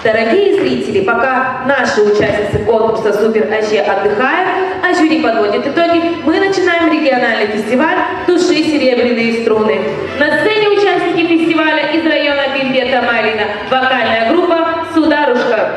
Дорогие зрители, пока наши участницы конкурса «Супер АЖ» отдыхают, а жюри подводит итоги, мы начинаем региональный фестиваль «Души серебряные струны». На сцене участники фестиваля из района Бимбета-Марина, вокальная группа «Сударушка».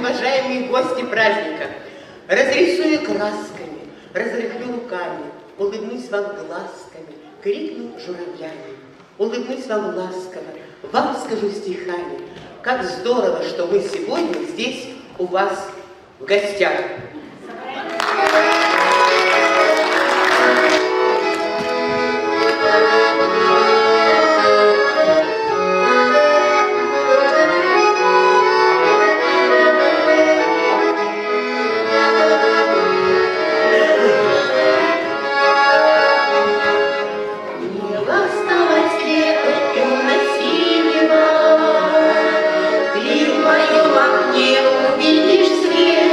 Уважаемые гости праздника, разрисую красками, разрыхлю руками, улыбнусь вам глазками, крикну журавлями, улыбнусь вам ласково, вам скажу стихами, как здорово, что мы сегодня здесь у вас в гостях. Увидишь свет.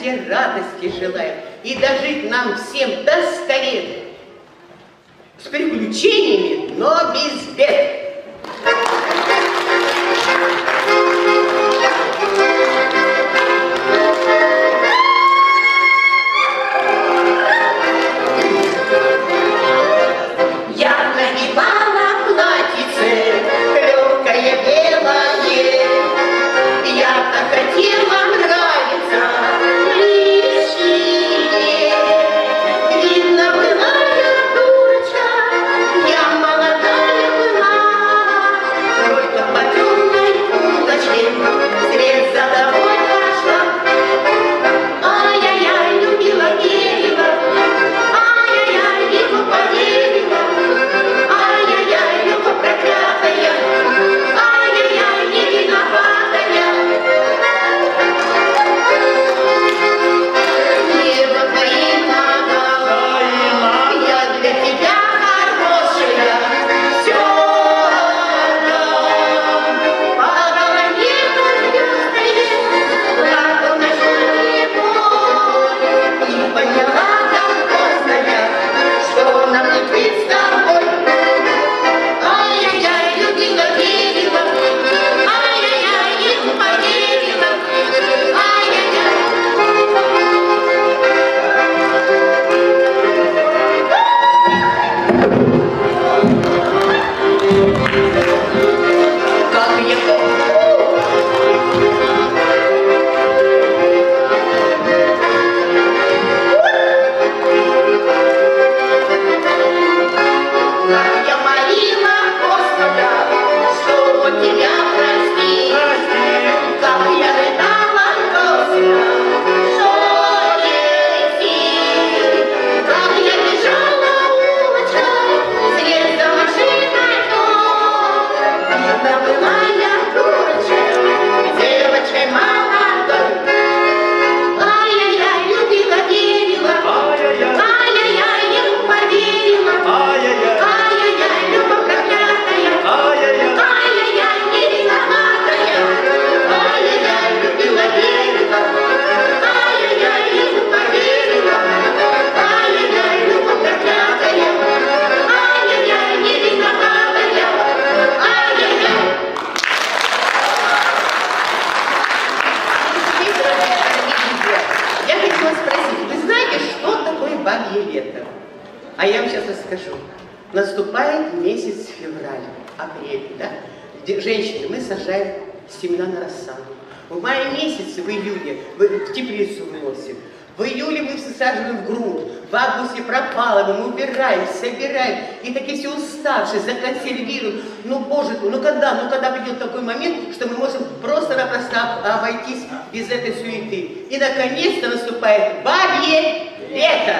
счастья, радости желаем и дожить нам всем до 100 лет. С приключениями, но без бед. А я вам сейчас расскажу. Наступает месяц февраль, апрель, да? Где, женщины, мы сажаем семена на рассаду. В мае месяце, в июле, в теплицу выносим. В июле мы высаживаем в грунт. В августе пропалываем, мы убираем, собираем. И такие все уставшие, законсервируем. Ну, боже, ну когда придет такой момент, что мы можем просто-напросто обойтись без этой суеты. И, наконец-то, наступает бабье лето.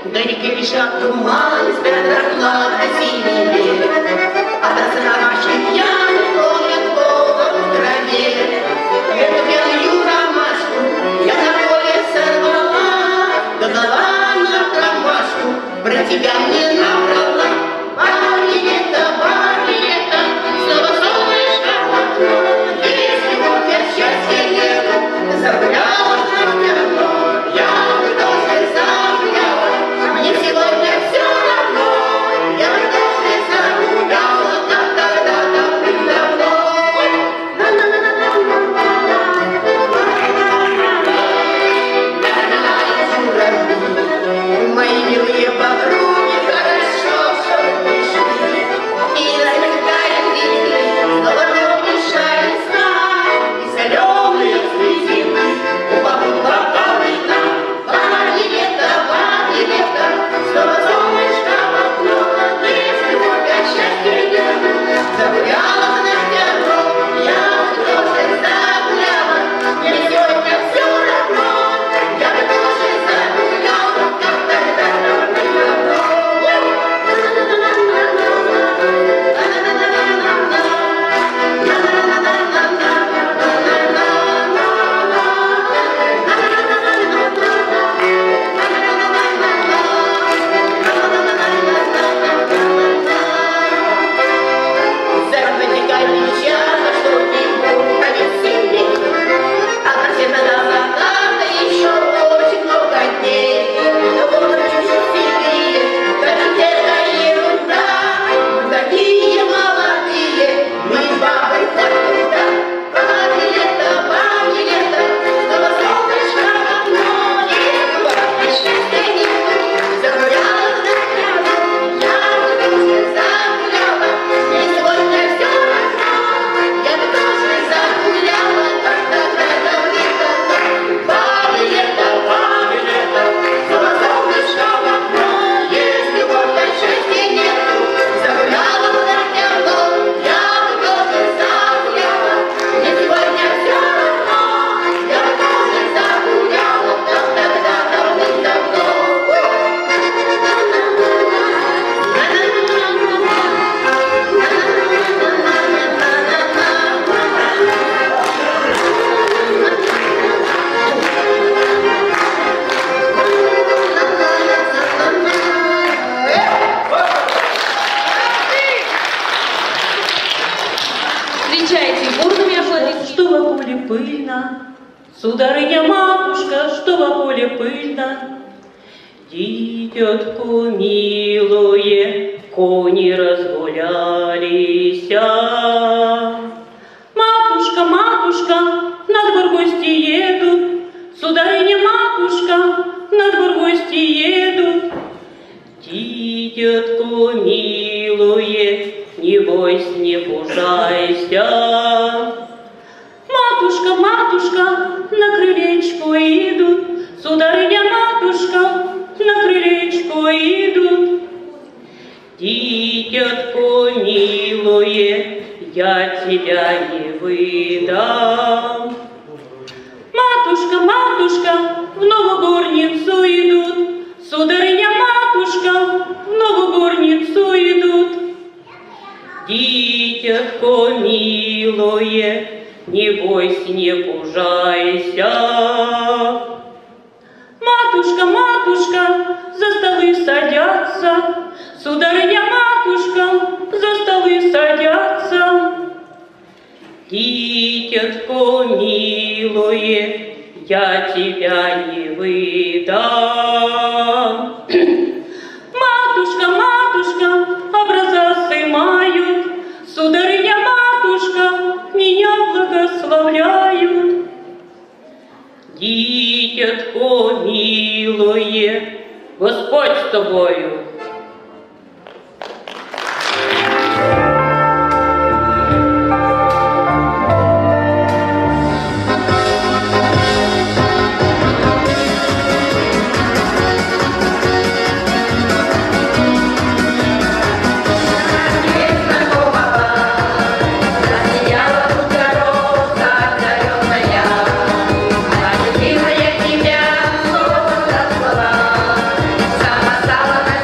Вдалеке лежат туманы, спят прохладно синий берег, а до ромашки пьяный ловят голод в траве. Эту белую ромашку я на поле сорвала, дала на ромашку, про тебя мне набрала. Бабье лето, снова солнышко в окно. Если бы я счастья нету, забыла давно, я бы тоже забыла. Мне сегодня все равно, я бы тоже загуляла давно. Мои милые подруги, матушка, что во поле пыльно. Дитятко милое, кони разгулялись. Матушка, матушка, на двор гости едут. Сударыня, матушка, на двор гости едут. Дитятко милое, не бойся, не пужайся. Матушка, матушка, на крылечко идут. Сударыня, матушка, на крылечко идут. Дитятко милое, я тебя не выдам. Матушка, матушка, в новую горницу идут. Сударыня, матушка, в новую горницу идут. Дитятко милое, не бойся, не пужайся. Матушка, матушка, за столы садятся. Сударыня, матушка, за столы садятся. Дитятко милое, я тебя не выдам. Матушка, матушка, образа сымают. Сударыня, матушка, меня благословляют. Дитятко милое, Господь с тобою. Сама стала на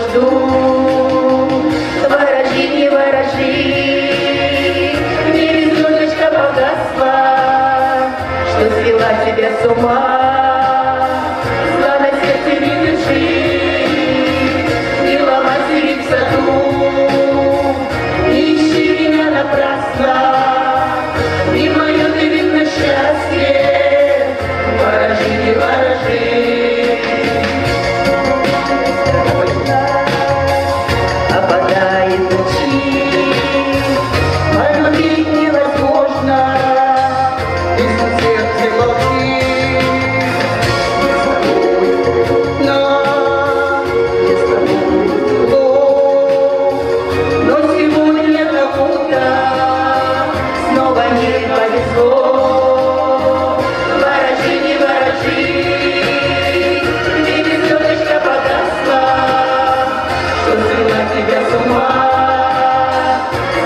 саду. Ворожи, не ворожи, в небе звездочка погасла, что свела тебя с ума. Зла на сердце не держи, не ломай цветы в саду, не ищи меня напрасно, не мое ты видно счастье. Ворожи, не ворожи. Опадает ночи, посмотреть невозможно, без сердце молчит. Но сегодня кому-то снова не повезло. Ворожи, не ворожи, в небе звездочка погасла, что свела тебя с ума.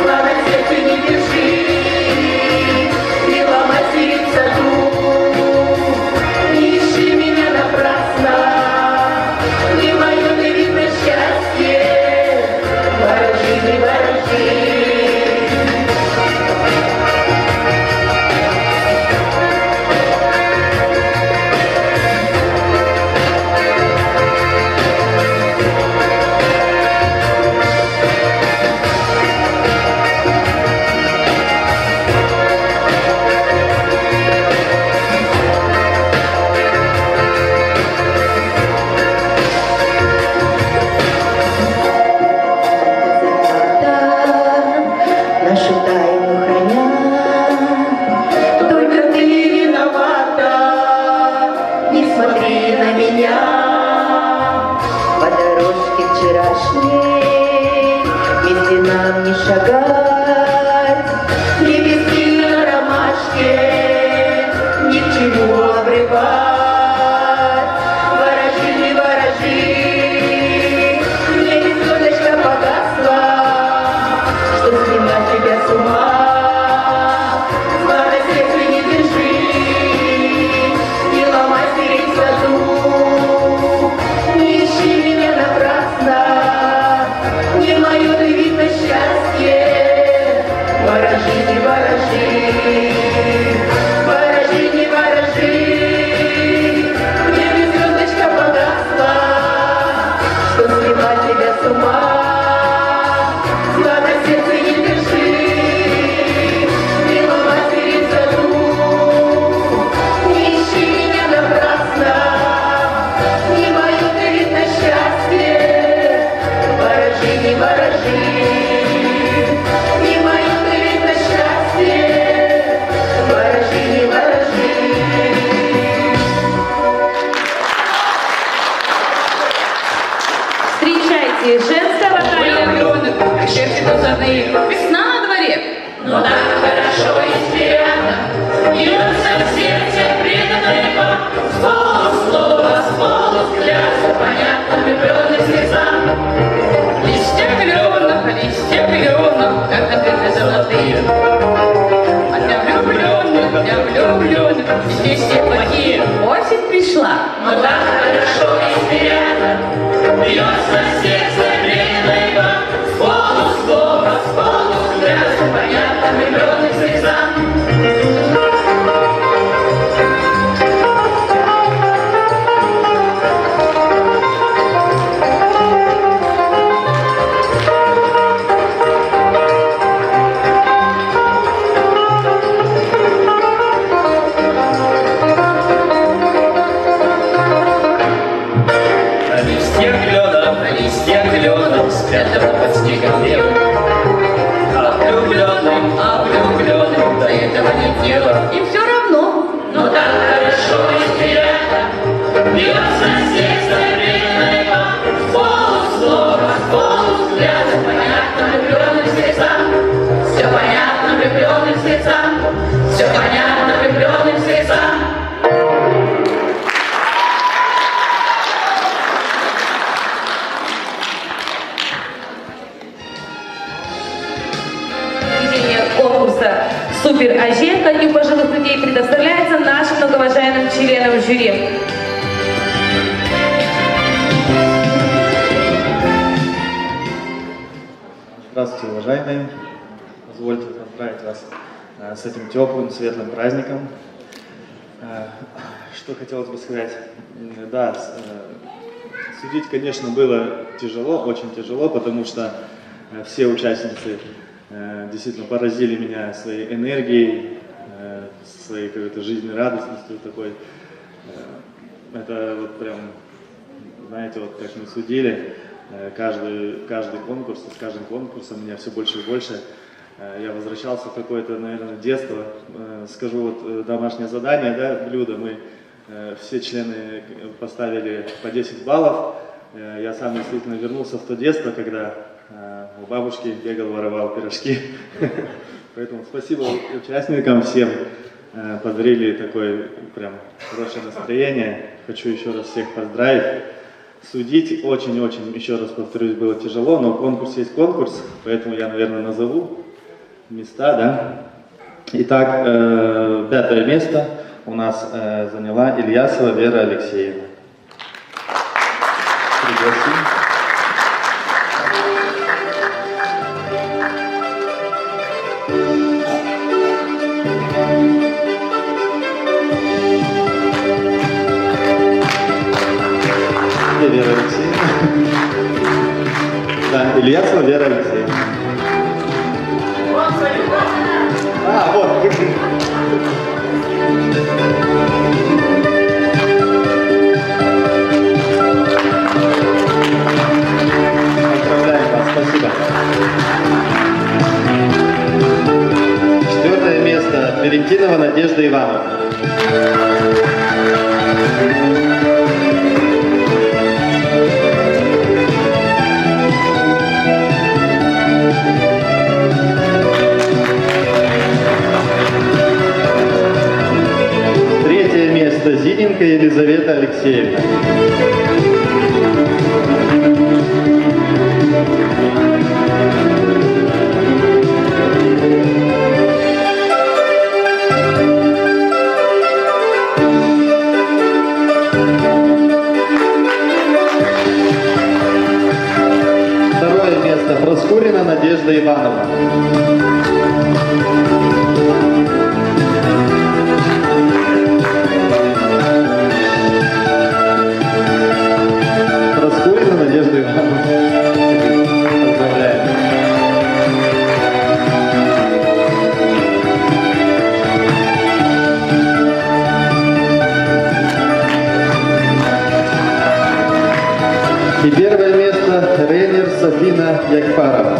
Зла на сердце не держи, не ломай цветы в саду, не ищи меня напрасно, не мое ты видно счастье. Ворожи, не ворожи. Нашу тайну храня, только ты виновата, не смотри на меня. По дорожке вчерашней вместе нам не шагать, лепестки на ромашке ни к чему обрывать. Ворожи, не ворожи, в небе звездочка погасла, что свела тебя с ума. Зла на сердце не держи, не ломай цветы в саду, не ищи меня напрасно, не мое ты видно счастье. Ворожи, не ворожи, ворожи, не ворожи, в небе звездочка погасла, что свела тебя с ума. Зла на сердце не держи, не ломай цветы в саду, не ищи меня напрасно, не мое ты видно счастье. Ворожи, не ворожи, не мое ты видно счастье. Ворожи, не ворожи. Встречайте женское вокальное группа. Весна на дворе. Ну так хорошо и приятно, льется в сердце преданного, с полуслова, с полувзгляда, понятно влюбленных сердцам. Листья кленов, как ответы золотые. А для влюбленных, здесь все плохие. Осень пришла. Ну так хорошо и приятно, льется в сердце преданного, с полуслова, с полувзгляда, понятно влюбленных сердцам. Листья кленов, спрятаны под снегом белым. А влюбленным до этого нет дела. Им все равно. Но так хорошо и приятно, льется сердце преданного, с полуслова, с полувзгляда, понятно влюбленным сердцам. Все понятно влюбленным сердцам, все понятно влюбленным сердцам. Конкурса «Супер АЖ» ко Дню пожилых людей предоставляется нашим многоуважаемым членам жюри. Здравствуйте, уважаемые. Позвольте поздравить вас с этим теплым, светлым праздником. Что хотелось бы сказать? Да, судить, конечно, было тяжело, очень тяжело, потому что все участницы действительно поразили меня своей энергией, своей какой-то жизненной радостностью такой. Это вот прям, знаете, вот как мы судили, каждый конкурс, с каждым конкурсом меня все больше и больше. Я возвращался в какое-то, наверное, детство. Скажу вот домашнее задание, да, блюдо. Мы все члены поставили по 10 баллов. Я сам действительно вернулся в то детство, когда у бабушки бегал, воровал пирожки. Поэтому спасибо участникам всем. Подарили такое прям хорошее настроение. Хочу еще раз всех поздравить. Судить очень-очень, еще раз повторюсь, было тяжело, но конкурс есть конкурс, поэтому я, наверное, назову места, да. Итак, 5-е место у нас заняла Ильясова Вера Алексеевна. Пригласим. Вера Алексеевна. Да, Ильясова Вера Алексеевна. Вот. Поздравляем вас, спасибо. 4-е место Валентинова Надежда Ивановна. 3-е место Зиненко Елизавета Алексеевна. 2-е место Проскурина Надежда Ивановна. 1-е место Рейнер Софина Якпарова.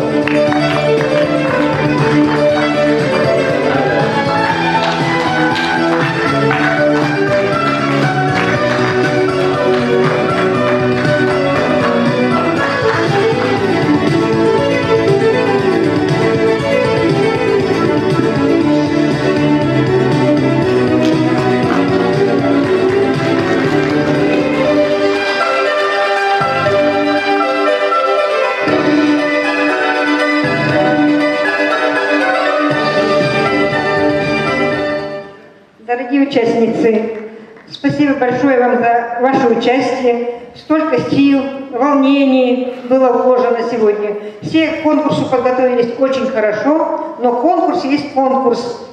Дорогие участницы, спасибо большое вам за ваше участие. Столько сил, волнений было вложено сегодня. Все к конкурсу подготовились очень хорошо, но конкурс есть конкурс.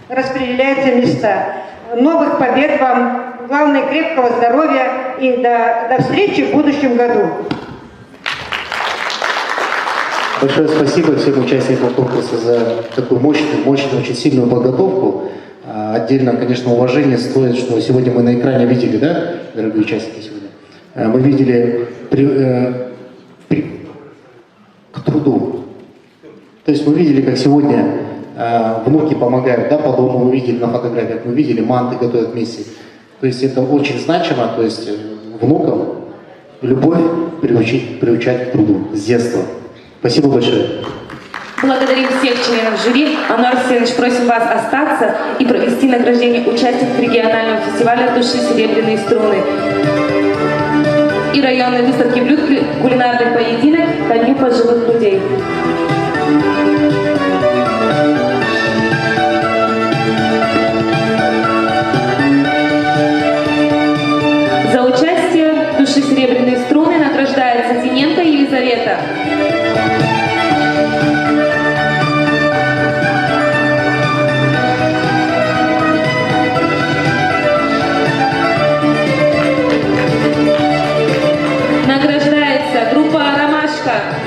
Распределяются места. Новых побед вам, главное, крепкого здоровья и до встречи в будущем году. Большое спасибо всем участникам конкурса за такую мощную, очень сильную подготовку. Отдельно, конечно, уважение стоит, что сегодня мы на экране видели, да, дорогие участники сегодня? Мы видели к труду. То есть мы видели, как сегодня внуки помогают, да, по дому, мы видели на фотографиях, мы видели, манты готовят вместе. То есть это очень значимо, то есть внукам любовь приучать к труду с детства. Спасибо большое. Благодарим всех членов жюри. Ануар Арсенович, просим вас остаться и провести награждение участников регионального фестиваля «Души серебряные струны» и районной выставки блюд «Кулинарный поединок ко дню пожилых людей». За участие в «Души серебряные струны» награждается Тиненко Елизавета. Награждается группа «Ромашка».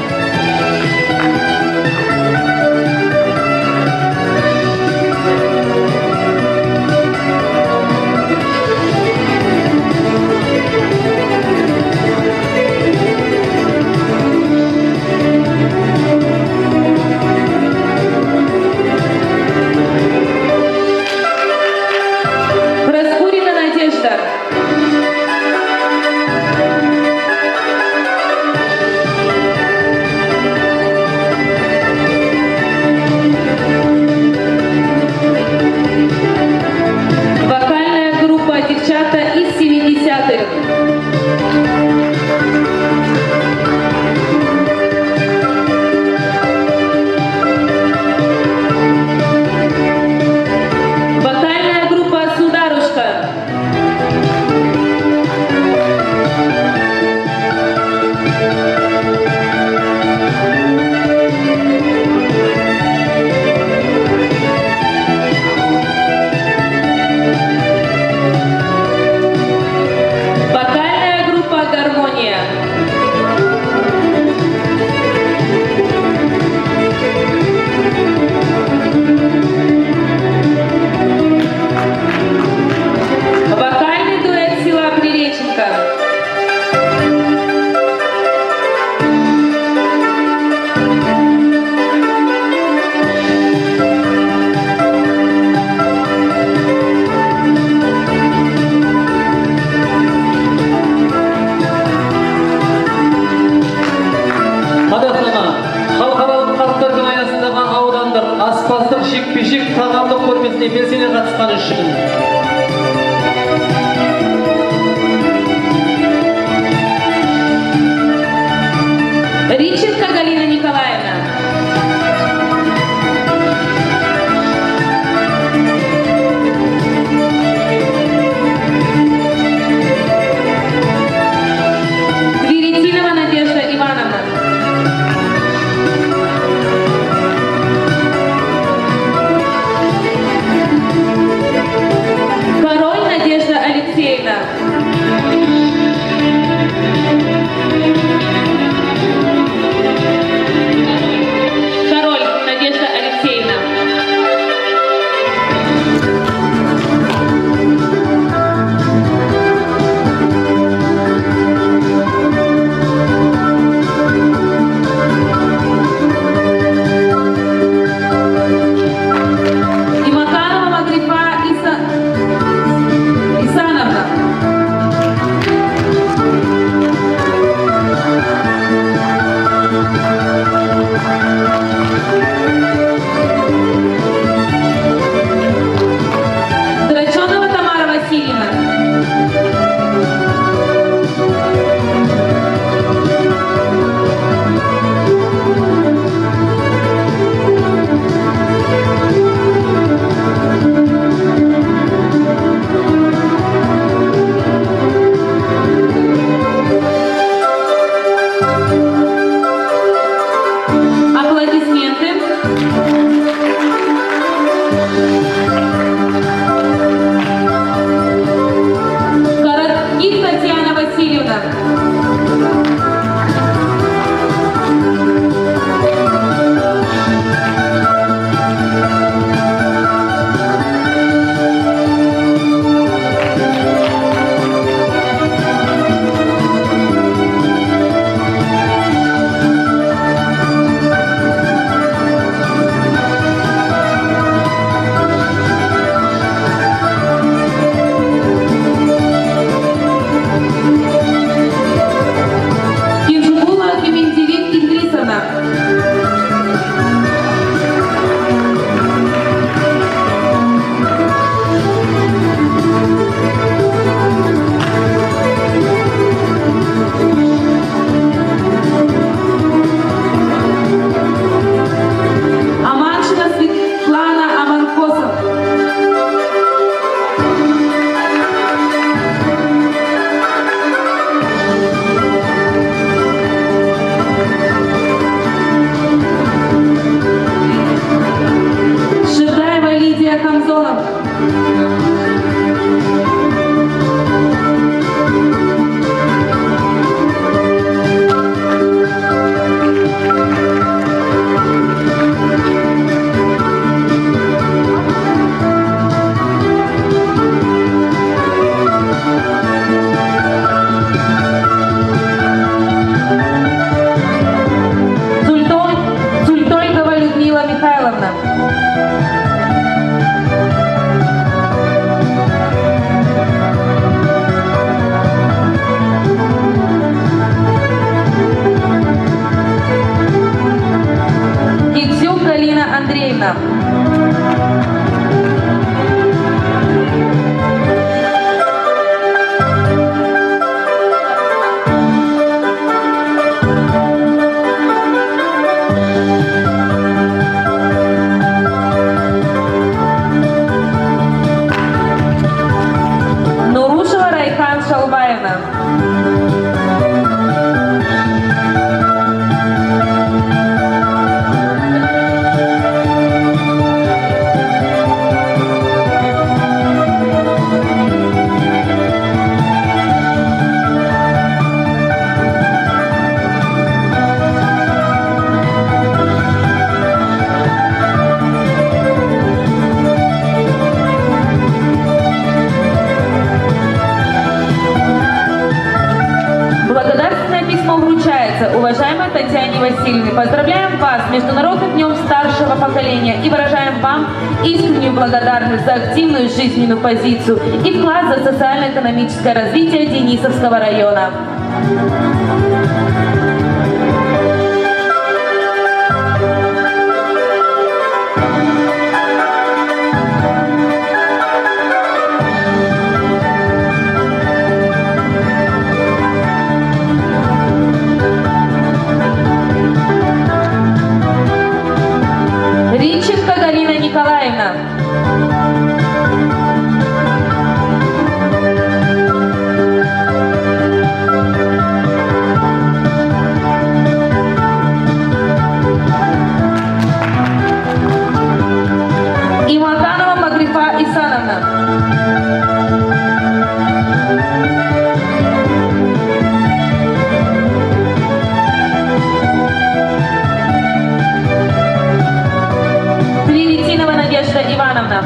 вручается уважаемой Татьяне Васильевне. Поздравляем вас с Международным днем старшего поколения и выражаем вам искреннюю благодарность за активную жизненную позицию и вклад за социально-экономическое развитие Денисовского района. Риченко Галина Николаевна. Имаканова Магрифа Исановна. Приветинова Надежда Ивановна.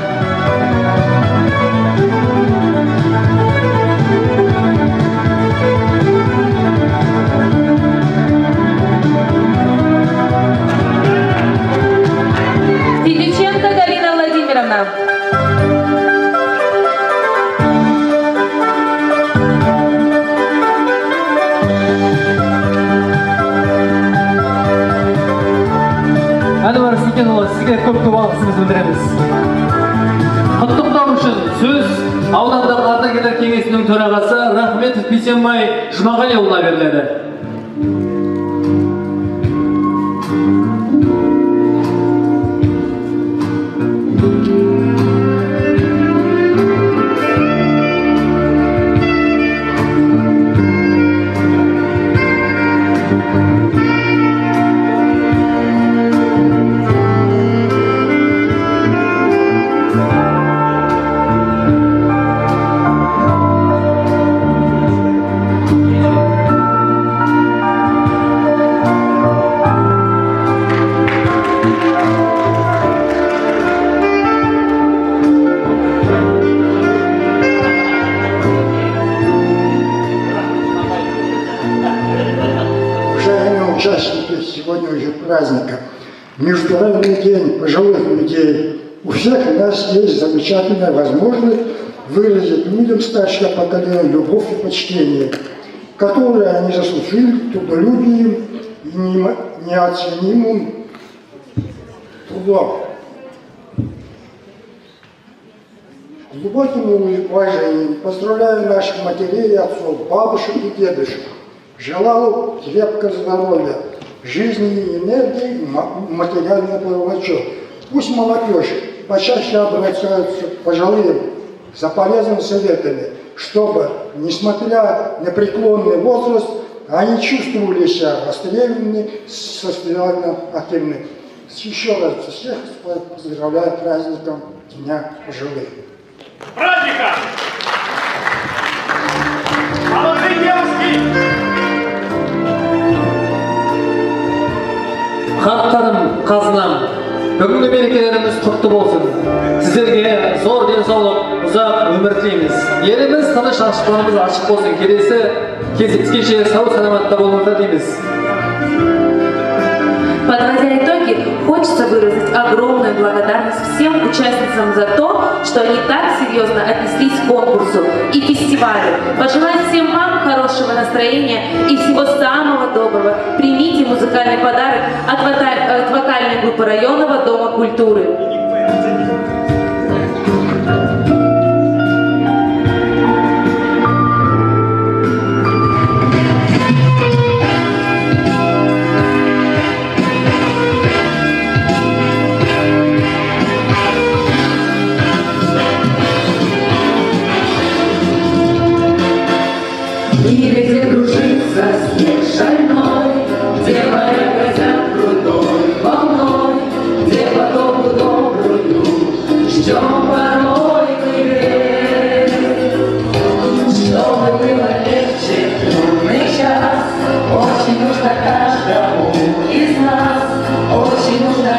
Федюченко Галина Владимировна. Әнуар Сикенұлы, сізге көп-көп алғысымызды білдіреміз. Құттықтау үшін сөз аудандық ардагерлер кеңесінің төрағасы Рахметов Бейсенбай Жұмағалиұлына беріледі. Уважаемые участники сегодня уже праздника, Международный день пожилых людей. У всех у нас есть замечательная возможность выразить людям старшего поколения любовь и почтение, которые они заслужили трудолюбием и неоценимым трудом. С глубоким уважением поздравляю наших матерей и отцов, бабушек и дедушек. Желаю крепкого здоровья, жизни и энергии, материального благополучия. Пусть молодежь почаще обращаются к пожилым за полезными советами, чтобы, несмотря на преклонный возраст, они чувствовали себя востребованными, социально активными. Еще раз всех поздравляю праздником Дня пожилых. Праздника! Молодые девушки! Хаттарым, қазынам, бүгінгі мерекелеріміз құтты болсын. Сіздерге зор денсаулық, ұзақ өмір тілейміз. Еліміз тыныш, ашықтығымыз ашық болсын. Келесі кездескенше сау саламатта болыңыздар дейміз. Подводя итоги, хочется выразить огромную благодарность всем участницам за то, что они так серьезно отнеслись к конкурсу и фестивалю. Пожелать всем вам хорошего настроения и всего самого доброго. Примите музыкальный подарок от вокальной группы районного дома культуры. Где кружится снег шальной, где моря грозят крутой волной, где потопу добрую ждем порой мы грех. Чтобы было легче в трудный час, очень нужно каждому из нас, очень нужно